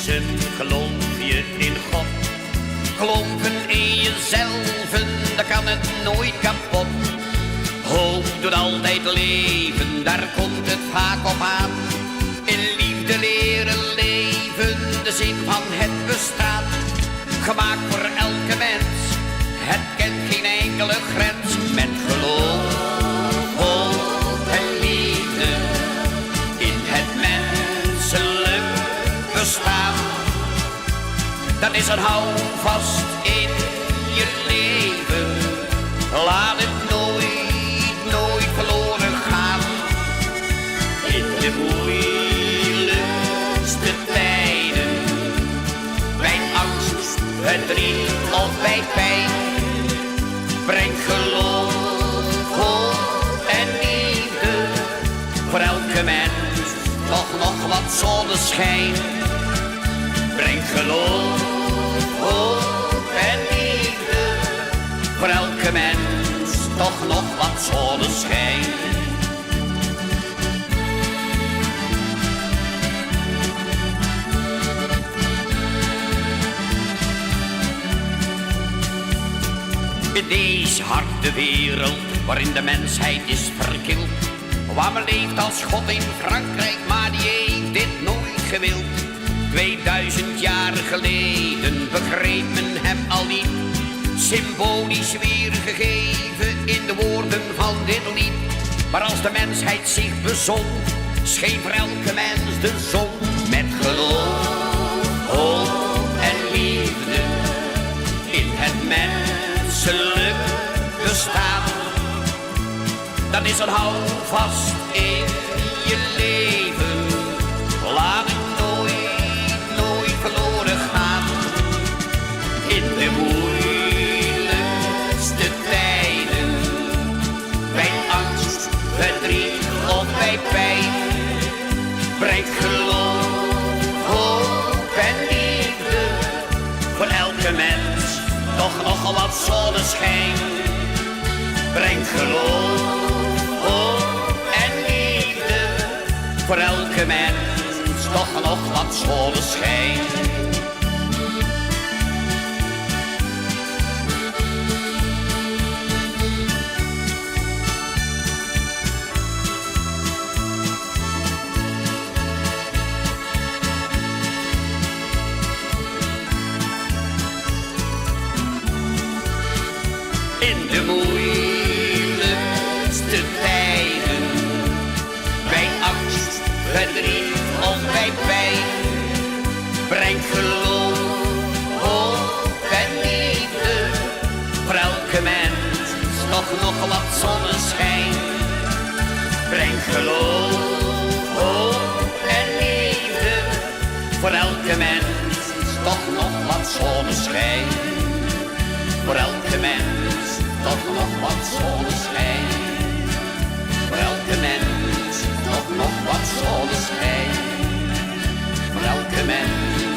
mensen, geloof je in God? Geloven in jezelf, dan kan het nooit kapot. Hoop doet altijd leven, daar komt het vaak op aan. In liefde leren leven, de zin van het bestaan. Gemaakt voor elke mens, het kent geen enkele grens. Met geloof, hoop en liefde, in het menselijk bestaan. Dat is een houvast in je leven, laat het nooit verloren gaan. In de moeilijkste tijden, bij angst, verdriet of bij pijn, breng geloof, hoop en liefde, voor elke mens toch nog wat zonneschijn. Breng geloof, hoop en liefde, voor elke mens toch nog wat zonneschijn. In deze harde wereld, waarin de mensheid is verkild, waar men leeft als God in Frankrijk, maar die heeft dit nooit gewild. 2000 jaar geleden begreep men hem al niet, symbolisch weergegeven in de woorden van dit lied. Maar als de mensheid zich bezon, scheen voor elke mens de zon. Met geloof, hoop en liefde, in het menselijk bestaan. Dan is een houvast in je leven, laat het nooit verloren gaan. In de moeilijkste tijden, bij angst, verdriet of bij pijn, breng geloof, hoop en liefde, voor elke mens toch nog wat zonneschijn. Breng geloof, hoop en liefde, voor elke mens toch nog wat zonneschijn. In de moeilijkste tijden, bij angst, verdriet of bij pijn, breng geloof, hoop en liefde, voor elke mens toch nog wat zonneschijn. Breng geloof, hoop en liefde, voor elke mens toch nog wat zonneschijn. Voor elke mens toch nog wat zonneschijn. Voor elke mens toch nog wat zonneschijn. Voor elke mens